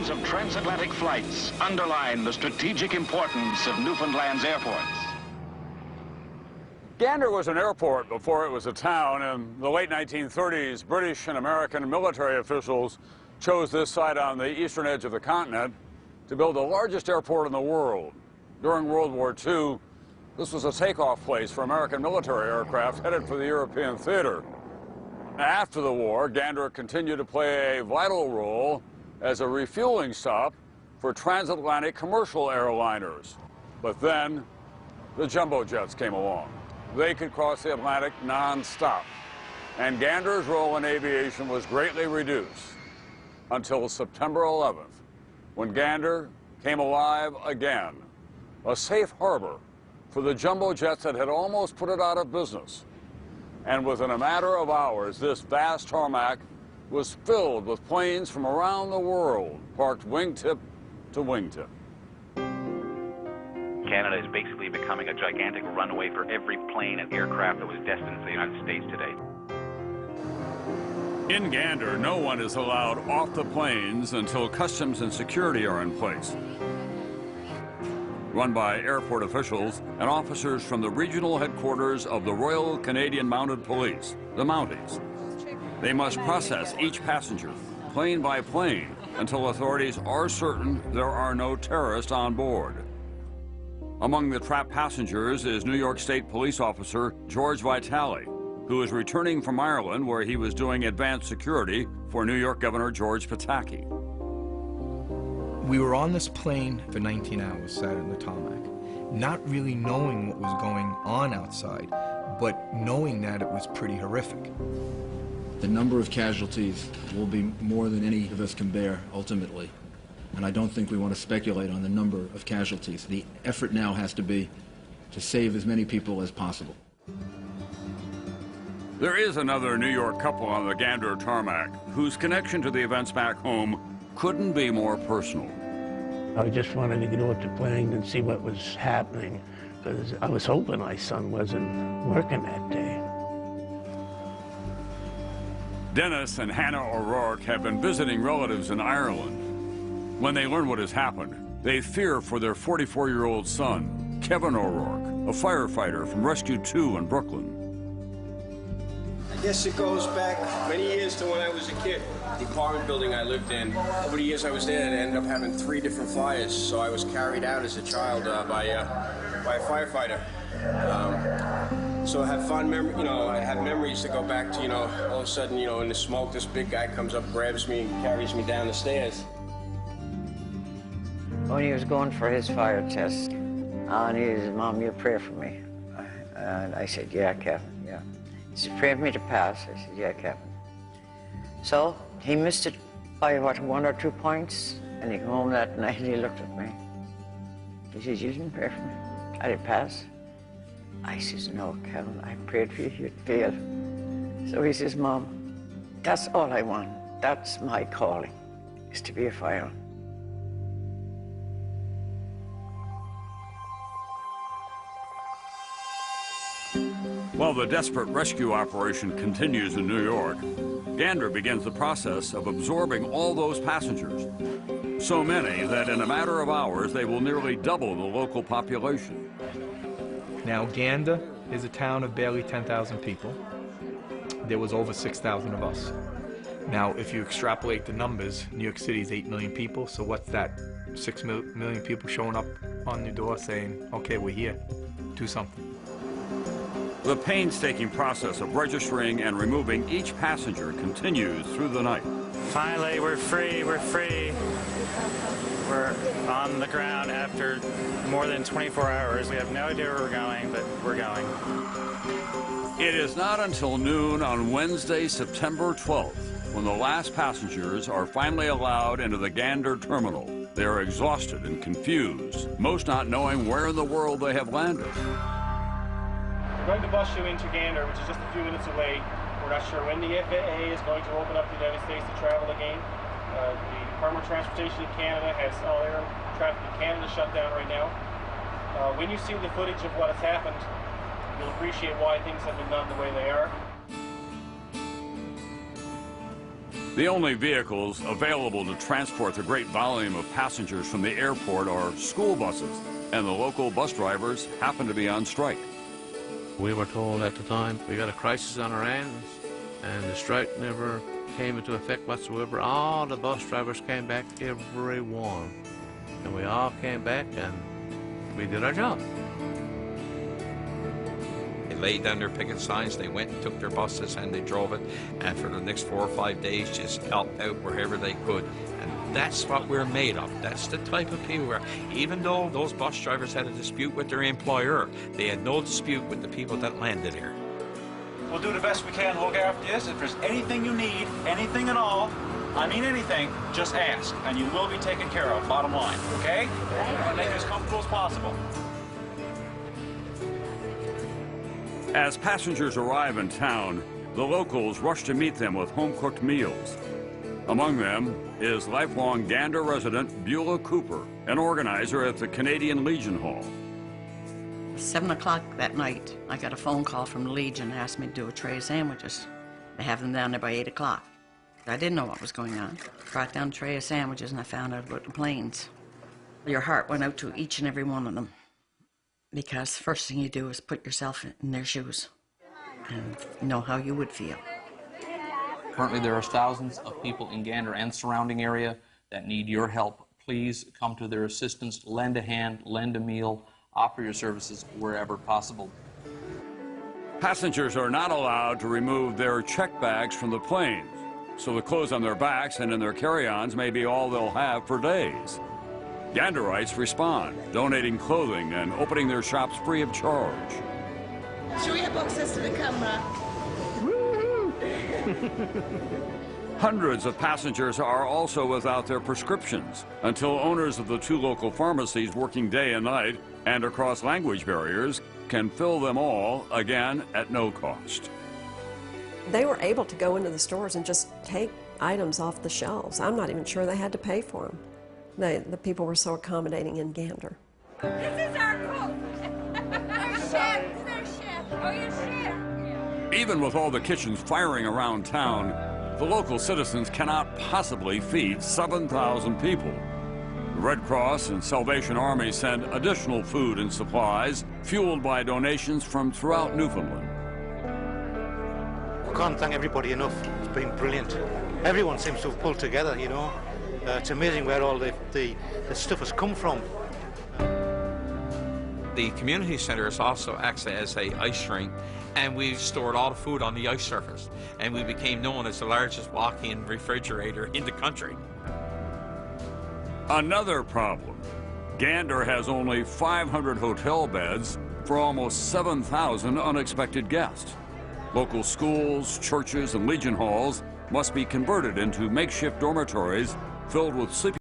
thousands of transatlantic flights underline the strategic importance of Newfoundland's airports. Gander was an airport before it was a town. In the late 1930s, British and American military officials chose this site on the eastern edge of the continent to build the largest airport in the world. During World War II, this was a takeoff place for American military aircraft headed for the European theater. After the war, Gander continued to play a vital role as a refueling stop for transatlantic commercial airliners. But then, the jumbo jets came along. They could cross the Atlantic non-stop, and Gander's role in aviation was greatly reduced until September 11th, when Gander came alive again, a safe harbor for the jumbo jets that had almost put it out of business. And within a matter of hours, this vast tarmac was filled with planes from around the world, parked wingtip to wingtip. Canada is basically becoming a gigantic runway for every plane and aircraft that was destined for the United States today. In Gander, no one is allowed off the planes until customs and security are in place. Run by airport officials and officers from the regional headquarters of the Royal Canadian Mounted Police, the Mounties. They must process each passenger, plane by plane, until authorities are certain there are no terrorists on board. Among the trapped passengers is New York State Police Officer George Vitale, who is returning from Ireland, where he was doing advanced security for New York Governor George Pataki. We were on this plane for 19 hours, sat in the tarmac, not really knowing what was going on outside, but knowing that it was pretty horrific. The number of casualties will be more than any of us can bear, ultimately. And I don't think we want to speculate on the number of casualties. The effort now has to be to save as many people as possible. There is another New York couple on the Gander tarmac whose connection to the events back home couldn't be more personal. I just wanted to get off the plane and see what was happening, because I was hoping my son wasn't working that day. Dennis and Hannah O'Rourke have been visiting relatives in Ireland. When they learn what has happened, they fear for their 44-year-old son, Kevin O'Rourke, a firefighter from Rescue 2 in Brooklyn. I guess it goes back many years to when I was a kid. The apartment building I lived in, over the years I was there, I ended up having 3 different fires, so I was carried out as a child by a firefighter. So I have fond memories, I have memories to go back to, all of a sudden, in the smoke, this big guy comes up, grabs me, and carries me down the stairs. When he was going for his fire test, and he said, "Mom, you pray for me." And I said, "Yeah, Kevin, yeah." He said, "Pray for me to pass." I said, "Yeah, Kevin." So he missed it by, 1 or 2 points, and he came home that night and he looked at me. He says, "You didn't pray for me. I did pass." I says, "No, Kevin, I prayed for you, you'd fail." So he says, "Mom, that's all I want. That's my calling, is to be a fireman." While the desperate rescue operation continues in New York, Gander begins the process of absorbing all those passengers. So many that in a matter of hours, they will nearly double the local population. Now, Gander is a town of barely 10,000 people. There was over 6,000 of us. Now, if you extrapolate the numbers, New York City is 8 million people, so what's that? 6 million people showing up on your door saying, "Okay, we're here, do something." The painstaking process of registering and removing each passenger continues through the night. Finally, we're free, we're free. We're on the ground after more than 24 hours. We have no idea where we're going, but we're going. It is not until noon on Wednesday, September 12th, when the last passengers are finally allowed into the Gander terminal. They are exhausted and confused, most not knowing where in the world they have landed. We're going to bus you into Gander, which is just a few minutes away. We're not sure when the FAA is going to open up the United States to travel again. The Department of Transportation in Canada has all air traffic in Canada shut down right now. When you see the footage of what has happened, you'll appreciate why things have been done the way they are. The only vehicles available to transport the great volume of passengers from the airport are school buses, and the local bus drivers happen to be on strike. We were told at the time we got a crisis on our hands, and the strike never came into effect whatsoever. All the bus drivers came back, every one. And we all came back and we did our job. They laid down their picket signs, they went and took their buses and they drove it, and for the next 4 or 5 days just helped out wherever they could. And that's what we're made of. That's the type of people we are. Even though those bus drivers had a dispute with their employer, they had no dispute with the people that landed here. We'll do the best we can to look after you. If there's anything you need, anything at all, I mean anything, just ask, and you will be taken care of, bottom line, okay? And make it as comfortable as possible. As passengers arrive in town, the locals rush to meet them with home-cooked meals. Among them is lifelong Gander resident Beulah Cooper, an organizer at the Canadian Legion Hall. 7 o'clock that night, I got a phone call from the Legion and asked me to do a tray of sandwiches. They have them down there by 8 o'clock. I didn't know what was going on. Brought down a tray of sandwiches and I found out about the planes. Your heart went out to each and every one of them, because the first thing you do is put yourself in their shoes and know how you would feel. Currently there are thousands of people in Gander and surrounding area that need your help. Please come to their assistance, lend a hand, lend a meal, offer your services wherever possible. Passengers are not allowed to remove their check bags from the planes, so the clothes on their backs and in their carry-ons may be all they'll have for days. Ganderites respond, donating clothing and opening their shops free of charge. Show your boxes to the camera. Hundreds of passengers are also without their prescriptions until owners of the 2 local pharmacies working day and night and across language barriers can fill them all, again, at no cost. They were able to go into the stores and just take items off the shelves. I'm not even sure they had to pay for them. The people were so accommodating in Gander. This is our cook. Our chef. This is our chef. Oh, your chef. Even with all the kitchens firing around town, the local citizens cannot possibly feed 7,000 people. The Red Cross and Salvation Army send additional food and supplies, fueled by donations from throughout Newfoundland. I can't thank everybody enough. It's been brilliant. Everyone seems to have pulled together, you know. It's amazing where all the stuff has come from. The community center is also acts as an ice rink, and we stored all the food on the ice surface, and we became known as the largest walk-in refrigerator in the country. Another problem. Gander has only 500 hotel beds for almost 7,000 unexpected guests. Local schools, churches, and Legion halls must be converted into makeshift dormitories filled with sleeping